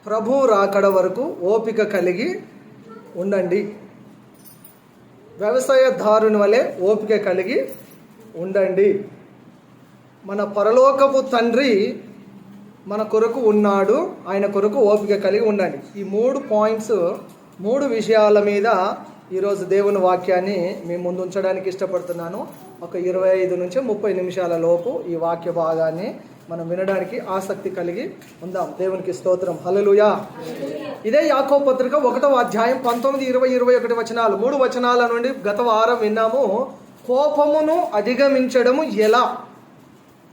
ప్రభు రాకడ వరకు ఓపిక కలిగి ఉండండి. వ్యవసాయదారుని వలె ఓపిక కలిగి ఉండండి. మన పరలోకపు తండ్రి మన కొరకు ఉన్నాడు, ఆయన కొరకు ఓపిక కలిగి ఉండండి. ఈ 3 పాయింట్స్, 3 విషయాల మీద ఈరోజు దేవుని వాక్యాన్ని మీ ముందు ఉంచడానికి ఇష్టపడుతున్నాను. ఒక 25 నుంచి 30 నిమిషాల లోపు ఈ వాక్య భాగాన్ని మనం వినడానికి ఆసక్తి కలిగి ఉందాం. దేవునికి స్తోత్రం, హల్లెలూయా. ఇదే యాకోబు పత్రిక 1వ అధ్యాయం 19, 20, 21 వచనాలు, 3 వచనాల నుండి గత వారం విన్నాము. కోపమును అధిగమించడము ఎలా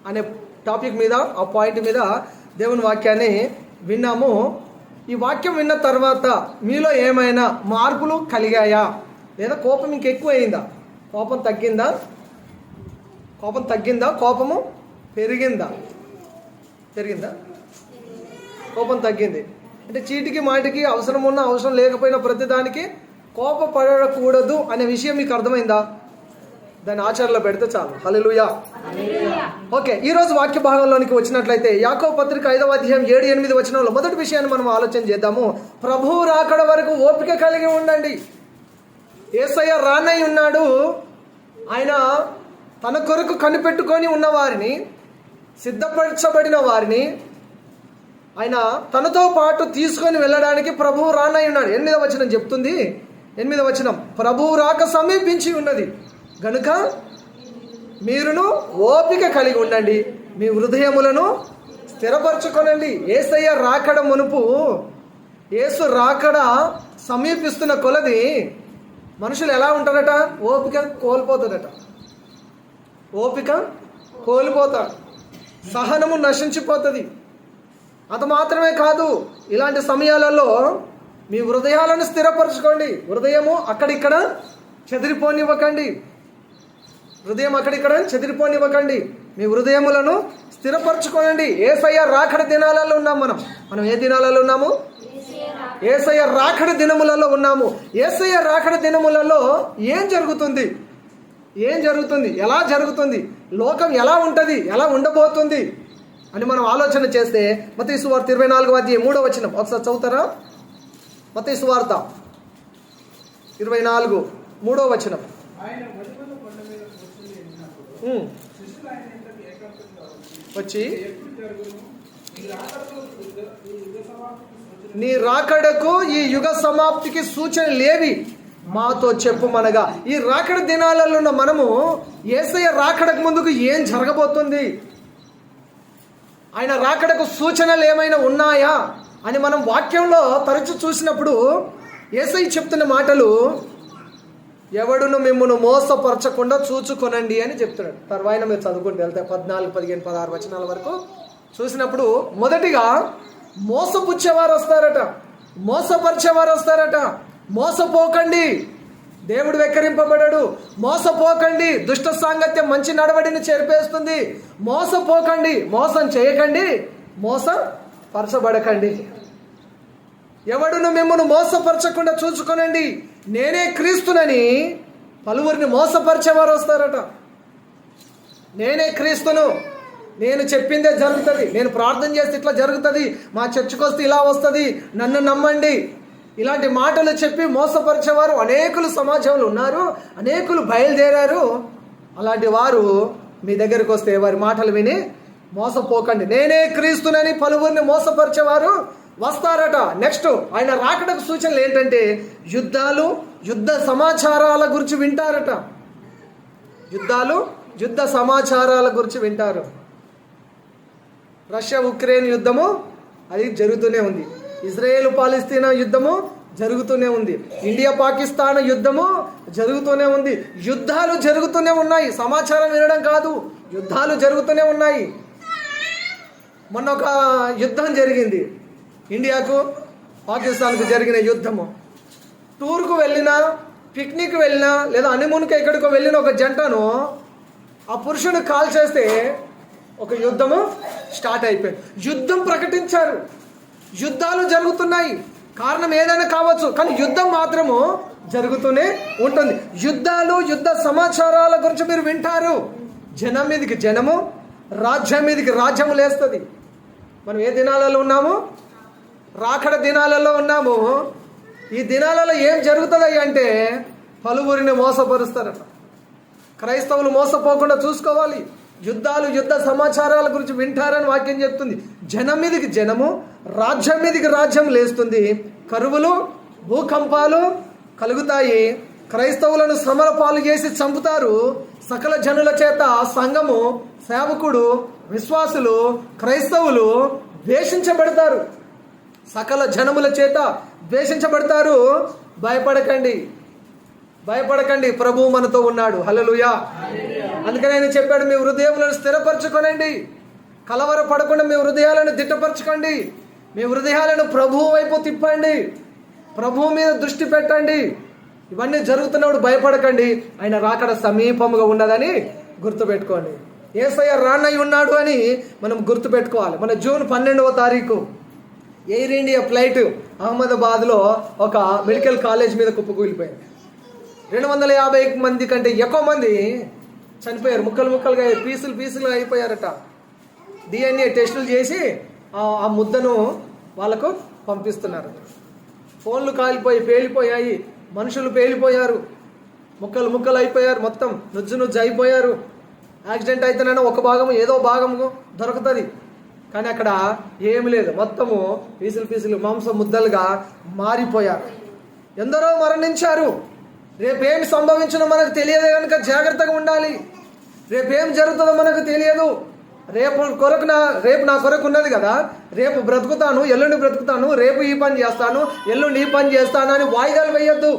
అనే టాపిక్ మీద, ఆ పాయింట్ మీద దేవుని వాక్యాన్ని విన్నాము. ఈ వాక్యం విన్న తర్వాత మీలో ఏమైనా మార్పులు కలిగాయా, లేదా కోపం ఇంకెక్కువ అయిందా? కోపం తగ్గిందా? కోపము పెరిగిందా? కోపం తగ్గింది. అంటే చీటికి మాటికి అవసరం ఉన్నా అవసరం లేకపోయినా ప్రతిదానికి కోపపడకూడదు అనే విషయం మీకు అర్థమైందా? దాన్ని ఆచరణలో పెడితే చాలు. హల్లెలూయా. ఓకే, ఈరోజు వాక్య భాగంలోనికి వచ్చినట్లయితే యాకోబు పత్రిక 5వ అధ్యాయం 7, 8 వచనంలో మొదటి విషయాన్ని మనం ఆలోచన చేద్దాము. ప్రభువు రాకడ వరకు ఓపిక కలిగి ఉండండి. యేసయ్య రానై ఉన్నాడు. ఆయన తన కొరకు కనిపెట్టుకొని ఉన్న వారిని, సిద్ధపరచబడిన వారిని ఆయన తనతో పాటు తీసుకొని వెళ్ళడానికి ప్రభువు రానై ఉన్నాడు. 8వ వచనం చెప్తుంది. 8వ వచనం, ప్రభువు రాక సమీపించి ఉన్నది గనుక మీరును ఓపిక కలిగి ఉండండి, మీ హృదయములను స్థిరపరచుకొనండి. యేసయ్య రాకడ మునుపు, యేసు రాకడ సమీపిస్తున్న కొలది మనుషులు ఎలా ఉంటారట? ఓపిక కోల్పోతారు. సహనము నశించిపోతుంది. అది మాత్రమే కాదు, ఇలాంటి సమయాలలో మీ హృదయాలను స్థిరపరచుకోండి. హృదయము అక్కడిక్కడ చెదిరిపోనివ్వకండి. మీ హృదయములను స్థిరపరచుకోనండి. యేసయ్య రాకడ దినాలలో ఉన్నాం. మనం ఏ దినాలలో ఉన్నాము? యేసయ్య రాకడ దినములలో ఉన్నాము. యేసయ్య రాకడ దినములలో ఏం జరుగుతుంది? ఎలా జరుగుతుంది? లోకం ఎలా ఉంటుంది? ఎలా ఉండబోతుంది అని మనం ఆలోచన చేస్తే మత్తయి సువార్త 24వ అధ్యాయం 3వ వచనం ఒకసారి చదువుతారా? మత్తయి సువార్త 24, 3వ వచనం. వచ్చి నీ రాకడకు ఈ యుగ సమాప్తికి సూచన లేవి మాతో చెప్పుమనగా. ఈ రాకడ దినాలలో ఉన్న మనము యేసయ్య రాకడకు ముందుకు ఏం జరగబోతుంది, ఆయన రాకడకు సూచనలు ఏమైనా ఉన్నాయా అని మనం వాక్యంలో తరచు చూసినప్పుడు యేసయ్య చెప్తున్న మాటలు, ఎవడును మిమ్మును మోసపరచకుండా చూచుకొనండి అని చెప్తున్నాడు. తర్వాత మీరు చదువుకుంటూ వెళ్తే 14, 15, 16 వచనాల వరకు చూసినప్పుడు మొదటిగా మోసపుచ్చేవారు వస్తారట. మోసపోకండి, దేవుడు వెక్కరింపబడడు. మోసపోకండి, దుష్ట సాంగత్యం మంచి నడవడిని చెరిపేస్తుంది. మోసపోకండి, మోసం చేయకండి, మోసపరచబడకండి. ఎవడును మిమ్మల్ని మోసపరచకుండా చూసుకొనండి, నేనే క్రీస్తునని పలువురిని మోసపరిచేవారు వస్తారట. నేనే క్రీస్తును, నేను చెప్పిందే జరుగుతుంది, నేను ప్రార్థన చేస్తే ఇట్లా జరుగుతుంది, మా చర్చికి వస్తే ఇలా వస్తుంది, నన్ను నమ్మండి, ఇలాంటి మాటలు చెప్పి మోసపరిచేవారు అనేకులు సమాజంలో ఉన్నారు. అనేకులు బయలుదేరారు. అలాంటి వారు మీ దగ్గరికి వస్తే వారి మాటలు విని మోసపోకండి, నేనే క్రీస్తునని పలువురిని మోసపరిచేవారు వస్తారట. నెక్స్ట్ ఆయన రాకడకు సూచనలు ఏంటంటే యుద్ధ సమాచారాల గురించి వింటారట. యుద్ధ సమాచారాల గురించి వింటారు. రష్యా ఉక్రెయిన్ యుద్ధము అది జరుగుతూనే ఉంది. ఇజ్రాయేల్ పాలస్తీనా యుద్ధము జరుగుతూనే ఉంది. ఇండియా పాకిస్తాన్ యుద్ధము జరుగుతూనే ఉంది. యుద్ధాలు జరుగుతూనే ఉన్నాయి. సమాచారం వినడం కాదు, యుద్ధాలు జరుగుతూనే ఉన్నాయి. మొన్న ఒక యుద్ధం జరిగింది, ఇండియాకు పాకిస్తాన్కు జరిగిన యుద్ధము. టూర్కు వెళ్ళినా, పిక్నిక్ వెళ్ళినా, లేదా హనీమూన్కి ఎక్కడికో వెళ్ళిన ఒక జంటను ఆ పురుషుడు కాల్ చేస్తే ఒక యుద్ధము స్టార్ట్ అయిపోయింది. యుద్ధం ప్రకటించారు. యుద్ధాలు జరుగుతున్నాయి. కారణం ఏదైనా కావచ్చు, కానీ యుద్ధం మాత్రము జరుగుతూనే ఉంటుంది. యుద్ధ సమాచారాల గురించి మీరు వింటారు. జనం మీదకి జనము, రాజ్యం మీదకి రాజ్యము లేస్తుంది. మనం ఏ దినాలలో ఉన్నాము? రాకడ దినాలలో ఉన్నాము. ఈ దినాలలో ఏం జరుగుతుంది అంటే పలువురిని మోసపరుస్తారట. క్రైస్తవులు మోసపోకుండా చూసుకోవాలి. యుద్ధాలు, యుద్ధ సమాచారాల గురించి వింటారని వాక్యం చెప్తుంది. జనం మీదకి జనము, రాజ్యం మీదకి రాజ్యం లేస్తుంది. కరువులు, భూకంపాలు కలుగుతాయి. క్రైస్తవులను శ్రమల పాలు చేసి చంపుతారు. సకల జనుల చేత సంఘము, సేవకుడు, విశ్వాసులు, క్రైస్తవులు ద్వేషించబడతారు. సకల జనముల చేత ద్వేషించబడతారు. భయపడకండి, భయపడకండి, ప్రభువు మనతో ఉన్నాడు. హల్లెలూయా. అందుకని ఆయన చెప్పాడు, మీ హృదయములను స్థిరపరచుకోనండి, కలవరపడకుండా మీ హృదయాలను దిట్టపరచుకోండి, మీ హృదయాలను ప్రభువు వైపు తిప్పండి, ప్రభువు మీద దృష్టి పెట్టండి. ఇవన్నీ జరుగుతున్నప్పుడు భయపడకండి, ఆయన రాకడ సమీపముగా ఉన్నదని గుర్తుపెట్టుకోండి. యేసయ్య రానై ఉన్నాడు అని మనం గుర్తుపెట్టుకోవాలి. మన జూన్ 12వ తారీఖు ఎయిర్ ఇండియా ఫ్లైట్ అహ్మదాబాద్లో ఒక మెడికల్ కాలేజ్ మీద కుప్పకూలిపోయింది. 250 మంది కంటే ఎక్కువ మంది చనిపోయారు. ముక్కలు ముక్కలుగా, పీసులు అయిపోయారట. DNA టెస్టులు చేసి ఆ ముద్దను వాళ్ళకు పంపిస్తున్నారు. ఫోన్లు కాలిపోయి పేలిపోయాయి, మనుషులు పేలిపోయారు, ముక్కలు అయిపోయారు, మొత్తం నుజ్జు అయిపోయారు. యాక్సిడెంట్ అయితేనైనా ఒక భాగము, ఏదో భాగము దొరుకుతుంది, కానీ అక్కడ ఏమి లేదు. మొత్తము పీసులు మాంసం ముద్దలుగా మారిపోయారు. ఎందరో మరణించారు. రేపేం సంభవించినో మనకు తెలియదు కనుక జాగ్రత్తగా ఉండాలి. రేపేం జరుగుతుందో మనకు తెలియదు. రేపు నా కొరకు ఉన్నది కదా, రేపు బ్రతుకుతాను, ఎల్లుండి బ్రతుకుతాను, రేపు ఈ పని చేస్తాను, ఎల్లుండి ఈ పని చేస్తాను అని వాయిదాలు వేయొద్దు.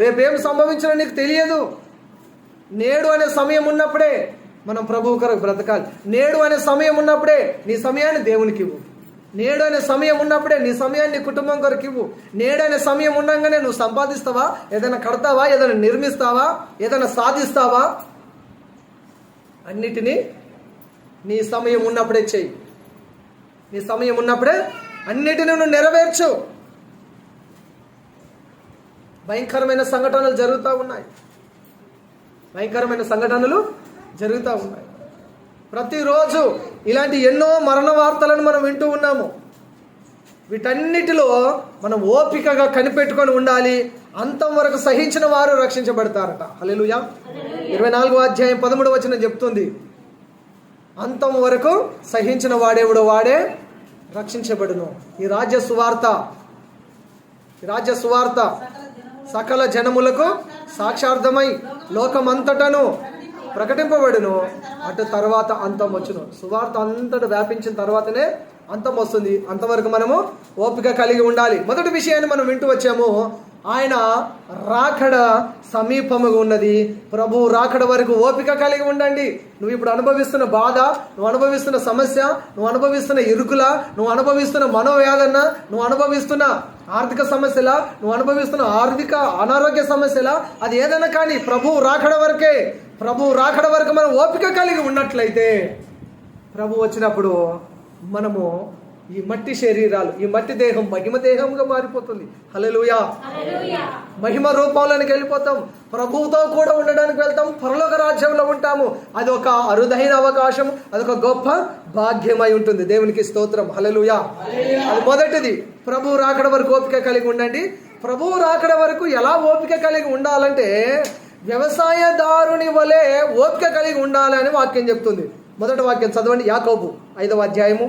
రేపేం సంభవించినో నీకు తెలియదు. నేడు అనే సమయం ఉన్నప్పుడే మనం ప్రభువు కొరకు బ్రతకాలి. నేడు అనే సమయం ఉన్నప్పుడే నీ సమయాన్ని దేవునికి ఇవ్వు. నేడు అనే సమయం ఉన్నప్పుడే నీ సమయాన్ని కుటుంబం కొరకు ఇవ్వు. నేడు అనే సమయం ఉండగానే నువ్వు సంపాదిస్తావా, ఏదైనా కడతావా, ఏదైనా నిర్మిస్తావా, ఏదైనా సాధిస్తావా? అన్నిటినీ నీ సమయం ఉన్నప్పుడే చెయ్యి. నీ సమయం ఉన్నప్పుడే అన్నిటినీ నువ్వు నెరవేర్చు. భయంకరమైన సంఘటనలు జరుగుతూ ఉన్నాయి. ప్రతిరోజు ఇలాంటి ఎన్నో మరణ వార్తలను మనం వింటూ ఉన్నాము. వీటన్నిటిలో మనం ఓపికగా కనిపెట్టుకొని ఉండాలి. అంతం వరకు సహించిన వారు రక్షించబడతారట. హల్లెలూయా. 24వ అధ్యాయం 13వ వచనం చెప్తుంది, అంతం వరకు సహించిన వాడేవుడో వాడే రక్షించబడును. ఈ రాజ్య సువార్త సకల జనములకు సాక్షార్థమై లోకమంతటను ప్రకటింపబడును. అటు తర్వాత అంతం వచ్చును. సువార్త అంతటా వ్యాపించిన తర్వాతనే అంతం వస్తుంది. అంతవరకు మనము ఓపిక కలిగి ఉండాలి. మొదటి విషయాన్ని మనం వింటూ వచ్చాము, ఆయన రాకడ సమీపముగా ఉన్నది. ప్రభు రాకడ వరకు ఓపిక కలిగి ఉండండి. నువ్వు ఇప్పుడు అనుభవిస్తున్న బాధ, నువ్వు అనుభవిస్తున్న సమస్య, నువ్వు అనుభవిస్తున్న ఇరుకుల, నువ్వు అనుభవిస్తున్న మనోవేదన, నువ్వు అనుభవిస్తున్న ఆర్థిక సమస్యల, నువ్వు అనుభవిస్తున్న ఆర్థిక అనారోగ్య సమస్యల, అది ఏదైనా కానీ ప్రభు రాకడ వరకు మనం ఓపిక కలిగి ఉన్నట్లయితే ప్రభు వచ్చినప్పుడు మనము ఈ మట్టి శరీరాలు, ఈ మట్టి దేహం మహిమ దేహంగా మారిపోతుంది. హల్లెలూయా. మహిమ రూపంలోనికి వెళ్ళిపోతాం. ప్రభువుతో కూడా ఉండడానికి వెళ్తాం. పరలోక రాజ్యంలో ఉంటాము. అది ఒక అరుదైన అవకాశం, అదొక గొప్ప భాగ్యమై ఉంటుంది. దేవునికి స్తోత్రం. హల్లెలూయా. అది మొదటిది. ప్రభు రాకడ వరకు ఓపిక కలిగి ఉండండి. ప్రభు రాకడ వరకు ఎలా ఓపిక కలిగి ఉండాలంటే వ్యవసాయదారుని వలె ఓపిక కలిగి ఉండాలని వాక్యం చెప్తుంది. మొదటి వాక్యం చదవండి. యాకోబు 5వ అధ్యాయము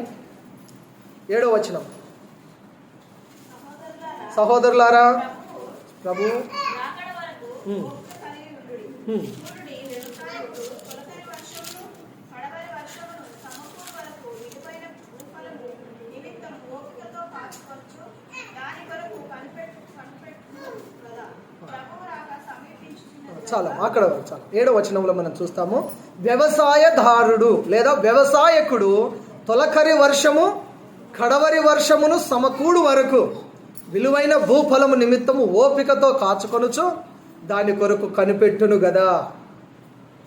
7వ వచనం. సహోదరులారా, ప్రభు చాలా అక్కడ చాలా 7వ వచనంలో మనం చూస్తాము, వ్యవసాయదారుడు లేదా వ్యవసాయకుడు తొలకరి వర్షము కడవరి వర్షమును సమకూడు వరకు విలువైన భూఫలము నిమిత్తము ఓపికతో కాచుకొనుచు దాని కొరకు కనిపెట్టును గదా.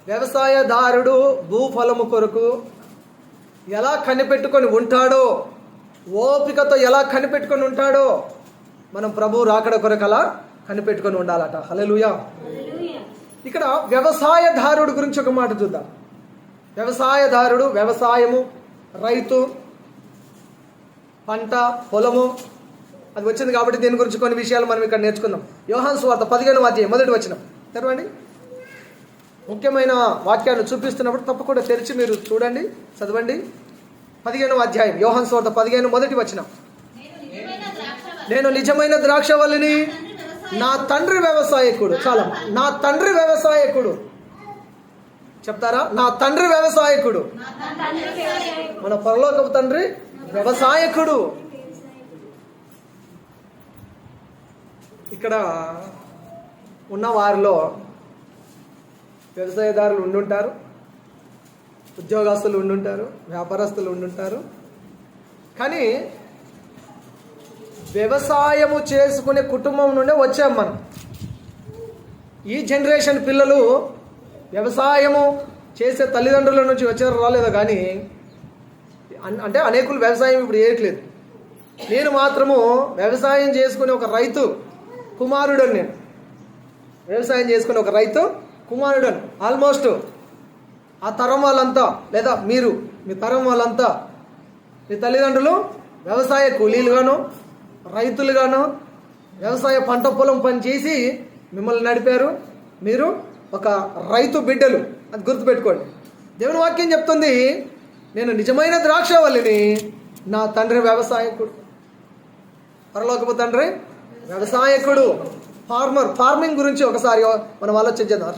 వ్యవసాయదారుడు భూఫలము కొరకు ఎలా కనిపెట్టుకొని ఉంటాడో, ఓపికతో ఎలా కనిపెట్టుకొని ఉంటాడో, మనం ప్రభు రాకడ కొరకు అలా కనిపెట్టుకొని ఉండాలట. హల్లెలూయా. ఇక్కడ వ్యవసాయదారుడు గురించి ఒక మాట చూద్దాం. వ్యవసాయదారుడు, వ్యవసాయము, రైతు, పంట, పొలము అది వచ్చింది కాబట్టి దీని గురించి కొన్ని విషయాలు మనం ఇక్కడ నేర్చుకుందాం. యోహాను సువార్త 15వ అధ్యాయం 1వ వచనం తెరవండి. ముఖ్యమైన వాక్యాన్ని చూపిస్తున్నప్పుడు తప్పకుండా తెరిచి మీరు చూడండి, చదవండి. 15వ అధ్యాయం యోహాను సువార్త 15 1వ వచనం. నేను నిజమైన ద్రాక్షవల్లిని, నా తండ్రి వ్యవసాయకుడు. చాలా, నా తండ్రి వ్యవసాయకుడు. చెప్తారా? నా తండ్రి వ్యవసాయకుడు. మన పరలోకపు తండ్రి వ్యవసాయకుడు. ఇక్కడ ఉన్న వారిలో వ్యవసాయదారులు ఉండుంటారు, ఉద్యోగస్తులు ఉండుంటారు, వ్యాపారస్తులు ఉండుంటారు. కానీ వ్యవసాయము చేసుకునే కుటుంబం నుండే వచ్చాం మనం. ఈ జనరేషన్ పిల్లలు వ్యవసాయము చేసే తల్లిదండ్రుల నుంచి వచ్చారో రాలేదో కానీ, అంటే అనేకులు వ్యవసాయం ఇప్పుడు చేయట్లేదు. నేను మాత్రము వ్యవసాయం చేసుకునే ఒక రైతు కుమారుడని, నేను వ్యవసాయం చేసుకునే ఒక రైతు కుమారుడని. ఆల్మోస్ట్ ఆ తరం వాళ్ళంతా, లేదా మీరు మీ తరం వాళ్ళంతా, మీ తల్లిదండ్రులు వ్యవసాయ కూలీలుగాను, రైతులుగాను, వ్యవసాయ పంట పొలం పని చేసి మిమ్మల్ని నడిపారు. మీరు ఒక రైతు బిడ్డలు, అది గుర్తుపెట్టుకోండి. దేవుని వాక్యం చెప్తుంది, నేను నిజమైన ద్రాక్షవల్లిని, నా తండ్రి వ్యవసాయకుడు. పరలోకపు తండ్రి వ్యవసాయకుడు, ఫార్మర్. ఫార్మింగ్ గురించి ఒకసారి మనం ఆలోచించేద్దాం.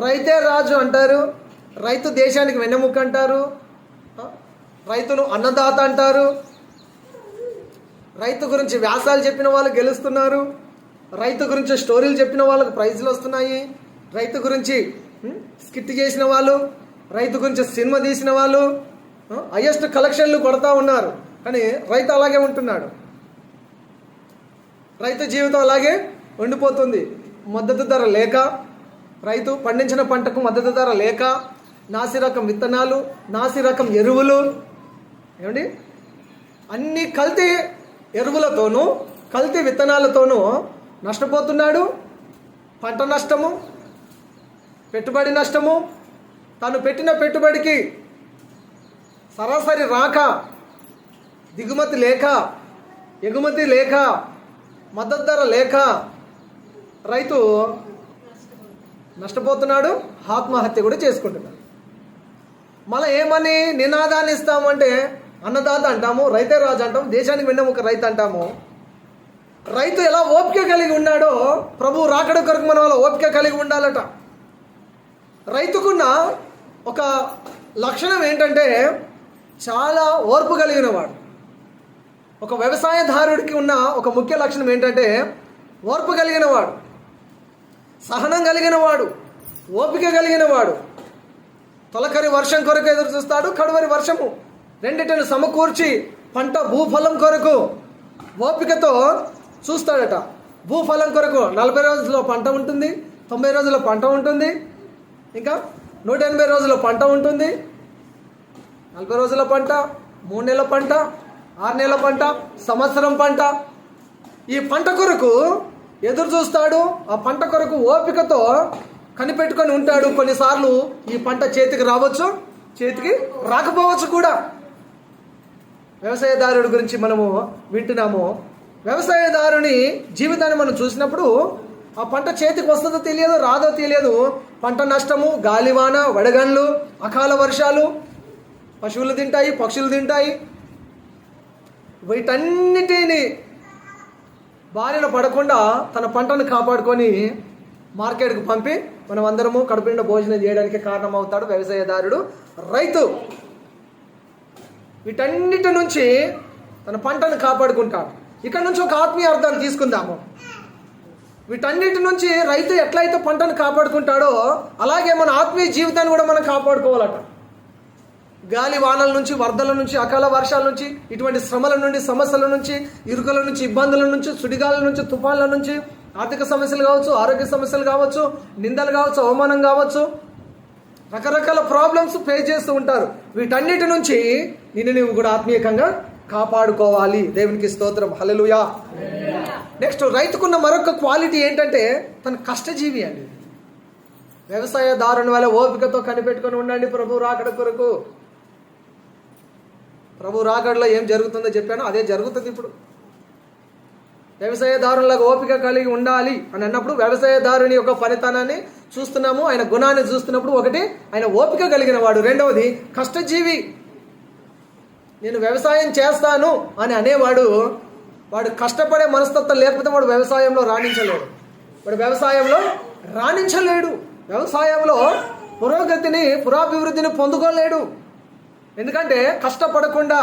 రైతే రాజు అంటారు, రైతు దేశానికి వెన్నెముక అంటారు, రైతును అన్నదాత అంటారు. రైతు గురించి వ్యాసాలు చెప్పిన వాళ్ళు గెలుస్తున్నారు, రైతు గురించి స్టోరీలు చెప్పిన వాళ్ళకు ప్రైజ్లు వస్తున్నాయి, రైతు గురించి స్కిట్ చేసిన వాళ్ళు, రైతు గురించి సినిమా తీసిన వాళ్ళు హైయెస్ట్ కలెక్షన్లు కొడతా ఉన్నారు. కానీ రైతు అలాగే ఉంటున్నాడు, రైతు జీవితం అలాగే ఉండిపోతుంది. మద్దతు ధర లేక, రైతు పండించిన పంటకు మద్దతు ధర లేక, నాసి రకం విత్తనాలు, నాసి రకం ఎరువులు, ఏమండి అన్ని కల్తీ ఎరువులతోనూ కల్తీ విత్తనాలతోనూ నష్టపోతున్నాడు. పంట నష్టము, పెట్టుబడి నష్టము, తాను పెట్టిన పెట్టుబడికి సరాసరి రాక, దిగుమతి లేక, ఎగుమతి లేక, మద్దతు ధర లేక రైతు నష్టపోతున్నాడు, ఆత్మహత్య కూడా చేసుకుంటున్నాడు. మళ్ళీ ఏమని నినాదాన్ని ఇస్తామంటే అన్నదాత అంటాము, రైతే రాజు అంటాము, దేశానికి వెన్నెముక రైతు అంటాము. రైతు ఎలా ఓపిక కలిగి ఉన్నాడో ప్రభు రాకడ కొరకు మనం అలా ఓపిక కలిగి ఉండాలట. రైతుకున్న ఒక లక్షణం ఏంటంటే చాలా ఓర్పు కలిగిన వాడు. ఒక వ్యవసాయదారుడికి ఉన్న ఒక ముఖ్య లక్షణం ఏంటంటే ఓర్పు కలిగిన వాడు, సహనం కలిగిన వాడు, ఓపిక కలిగిన వాడు. తొలకరి వర్షం కొరకు ఎదురు చూస్తాడు, కడువరి వర్షము రెండిటిని సమకూర్చి పంట భూఫలం కొరకు ఓపికతో చూస్తాడట. భూఫలం కొరకు 40 రోజుల్లో పంట ఉంటుంది, 90 రోజుల్లో పంట ఉంటుంది, ఇంకా 180 రోజుల్లో పంట ఉంటుంది. 40 రోజుల పంట, 3 నెలల పంట, 6 నెలల పంట, సంవత్సరం పంట. ఈ పంట కొరకు ఎదురు చూస్తాడు, ఆ పంట కొరకు ఓపికతో కనిపెట్టుకొని ఉంటాడు. కొన్నిసార్లు ఈ పంట చేతికి రావచ్చు, చేతికి రాకపోవచ్చు కూడా. వ్యవసాయదారుడి గురించి మనము వింటున్నాము. వ్యవసాయదారుని జీవితాన్ని మనం చూసినప్పుడు ఆ పంట చేతికి వస్తుందో తెలియదు, రాదో తెలియదు. పంట నష్టము, గాలివాన, వడగండ్లు, అకాల వర్షాలు, పశువులు తింటాయి, పక్షులు తింటాయి. వీటన్నిటిని బారిన పడకుండా తన పంటను కాపాడుకొని మార్కెట్కు పంపి మనం అందరము కడుపు నిండా భోజనం చేయడానికి కారణమవుతాడు వ్యవసాయదారుడు, రైతు. వీటన్నిటి నుంచి తన పంటను కాపాడుకుంటాడు. ఇక్కడ నుంచి ఒక ఆత్మీయ అర్థాన్ని తీసుకుందాము. వీటన్నిటి నుంచి రైతు ఎట్లయితే పంటను కాపాడుకుంటాడో అలాగే మన ఆత్మీయ జీవితాన్ని కూడా మనం కాపాడుకోవాలట. గాలి వానల నుంచి, వరదల నుంచి, అకాల వర్షాల నుంచి, ఇటువంటి శ్రమల నుండి, సమస్యల నుంచి, ఇరుకుల నుంచి, ఇబ్బందుల నుంచి, సుడిగాల నుంచి, తుఫాన్ల నుంచి, ఆర్థిక సమస్యలు కావచ్చు, ఆరోగ్య సమస్యలు కావచ్చు, నిందలు కావచ్చు, అవమానం కావచ్చు, రకరకాల ప్రాబ్లమ్స్ ఫేస్ చేస్తూ ఉంటారు. వీటన్నిటి నుంచి నీవు కూడా ఆత్మీయంగా కాపాడుకోవాలి. దేవునికి స్తోత్రం, హల్లెలూయా. నెక్స్ట్, రైతుకున్న మరొక క్వాలిటీ ఏంటంటే తన కష్టజీవి అండి. వ్యవసాయదారుని వల్ల ఓపికతో కనిపెట్టుకొని ఉండండి ప్రభు రాకడ కొరకు. ప్రభు రాకడలో ఏం జరుగుతుందో చెప్పానో అదే జరుగుతుంది ఇప్పుడు. వ్యవసాయదారులకు ఓపిక కలిగి ఉండాలి అని అన్నప్పుడు వ్యవసాయదారుని యొక్క ఫలితాన్ని చూస్తున్నాము, ఆయన గుణాన్ని చూస్తున్నప్పుడు ఒకటి ఆయన ఓపిక కలిగిన వాడు, రెండవది కష్టజీవి. నేను వ్యవసాయం చేస్తాను అని అనేవాడు వాడు కష్టపడే మనస్తత్వం లేకపోతే వాడు వ్యవసాయంలో రాణించలేడు. వ్యవసాయంలో పురాభివృద్ధిని పొందుకోలేడు. ఎందుకంటే కష్టపడకుండా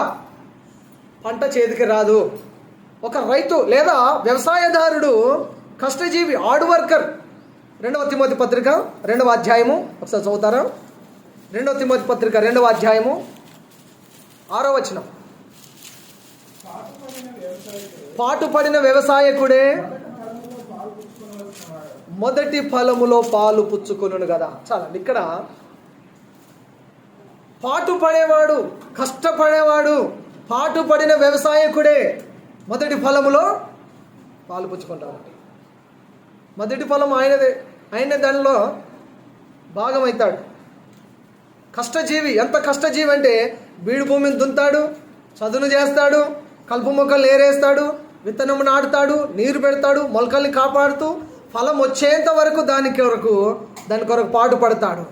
పంట చేతికి రాదు. ఒక రైతు లేదా వ్యవసాయదారుడు కష్టజీవి, హార్డ్ వర్కర్. 2వ తిమోతి పత్రిక 2వ అధ్యాయము ఒకసారి చదువుతారా? 2వ తిమోతి పత్రిక 2వ అధ్యాయము 6వ వచనం. పాటుపడిన వ్యవసాయకుడే మొదటి ఫలములో పాలు పుచ్చుకొనును కదా. చాలండి, ఇక్కడ పాటుపడేవాడు, కష్టపడేవాడు, పాటుపడిన వ్యవసాయకుడే మొదటి ఫలములో పాలు పుచ్చుకుంటాడు. మొదటి ఫలం ఆయనదే, ఆయన దానిలో భాగమవుతాడు. కష్టజీవి, ఎంత కష్టజీవి అంటే బీడు భూమిని దున్తాడు, చదును చేస్తాడు, కలుపు మొక్కలు ఏరేస్తాడు, విత్తనము నాటుతాడు, నీరు పెడతాడు, మొలకల్ని కాపాడుతూ ఫలం వచ్చేంత వరకు దాని కొరకు పాటు పడతాడు.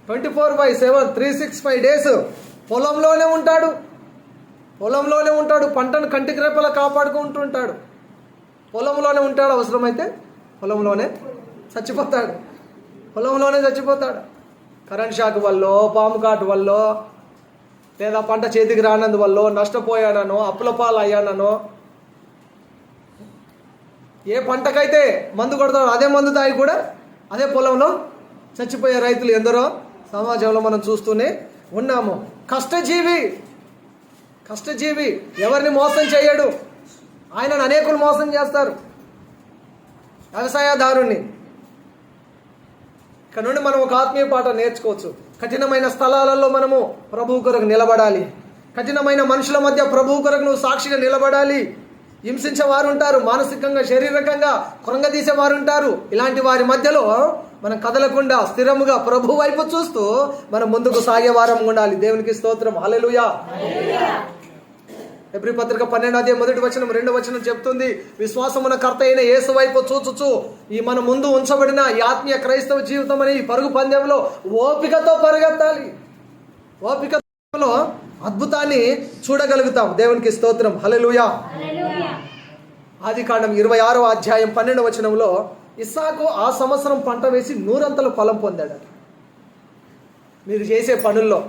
24/7 365 days పొలంలోనే ఉంటాడు. పంటను కంటికి రేపలా కాపాడుకుంటూ ఉంటాడు. పొలంలోనే ఉంటాడు, అవసరమైతే పొలంలోనే చచ్చిపోతాడు. కరెంట్ షాక్ వల్ల, పాము కాటు వల్ల, లేదా పంట చేతికి రానందువల్ల నష్టపోయానో, అప్పుల పాలు అయ్యానో, ఏ పంటకైతే మందు కొడతాడో అదే మందు తాగి కూడా అదే పొలంలో చచ్చిపోయే రైతులు ఎందరో సమాజంలో మనం చూస్తూనే ఉన్నాము. కష్టజీవి ఎవరిని మోసం చేయడు. ఆయనను అనేకులు మోసం చేస్తారు, వ్యవసాయదారుణ్ణి. ఇక్కడ నుండి మనం ఒక ఆత్మీయ పాఠం నేర్చుకోవచ్చు. కఠినమైన స్థలాలలో మనము ప్రభువు కొరకు నిలబడాలి. కఠినమైన మనుషుల మధ్య ప్రభువు కొరకు నువ్వు సాక్షిగా నిలబడాలి. హింసించే వారు ఉంటారు, మానసికంగా శారీరకంగా కృంగదీసే వారు ఉంటారు. ఇలాంటి వారి మధ్యలో మనం కదలకుండా స్థిరముగా ప్రభు వైపు చూస్తూ మనం ముందుకు సాగే వారం ఉండాలి. దేవునికి స్తోత్రం, హల్లెలూయా. హెబ్రీ పత్రిక 12వ అధ్యాయం 1వ వచనం 2వ వచనం చెప్తుంది, విశ్వాసమున కర్త అయిన యేసు వైపు చూచుచు ఈ మన ముందు ఉంచబడిన ఈ ఆత్మీయ క్రైస్తవ జీవితం అనే ఈ పరుగు పందెంలో ఓపికతో పరిగెత్తాలి. ఓపికలో అద్భుతాన్ని చూడగలుగుతాం. దేవునికి స్తోత్రం, హల్లెలూయా. ఆదికాండం 26వ అధ్యాయం 12వ వచనంలో ఇస్సాకు ఆ సంవత్సరం పంట వేసి 100 ఫలం పొందాడు. మీరు చేసే పనుల్లో,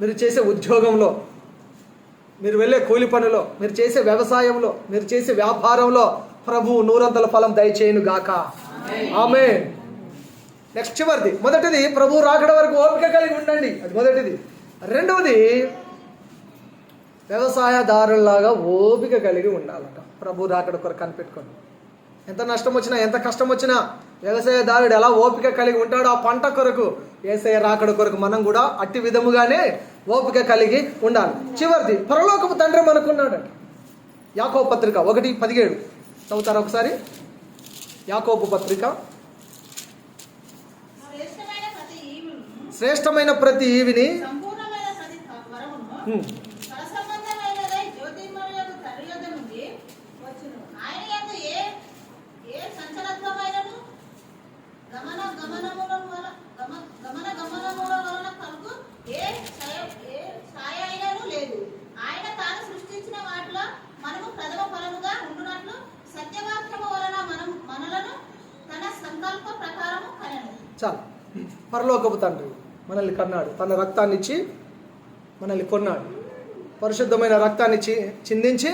మీరు చేసే ఉద్యోగంలో, మీరు వెళ్ళే కూలి పనిలో, మీరు చేసే వ్యవసాయంలో, మీరు చేసే వ్యాపారంలో ప్రభు 100 ఫలం దయచేయును గాక. ఆమేన్. నెక్స్ట్ చివరిది, మొదటిది ప్రభు రాకడ వరకు ఓపిక కలిగి ఉండండి, అది మొదటిది. రెండవది వ్యవసాయదారులాగా ఓపిక కలిగి ఉండాలట. ప్రభు రాకడ కొరకు కనిపెట్టుకోండి. ఎంత నష్టం వచ్చినా, ఎంత కష్టం వచ్చినా వ్యవసాయదారుడు ఎలా ఓపిక కలిగి ఉంటాడో ఆ పంట కొరకు, యేసయ్య రాకడ కొరకు మనం కూడా అట్టి విధముగానే ఓపిక కలిగి ఉండాలి. చివరిది, పరలోకపు తండ్రి మనకున్నాడట. యాకోబు పత్రిక 1:17 చదువుతారా ఒకసారి? యాకోబు పత్రిక, శ్రేష్టమైన ప్రతి ఈవిని చాలు. పరలోకపు తండ్రి మనల్ని కన్నాడు, తన రక్తాన్ని ఇచ్చి మనల్ని కొన్నాడు. పరిశుద్ధమైన రక్తాన్ని చిందించి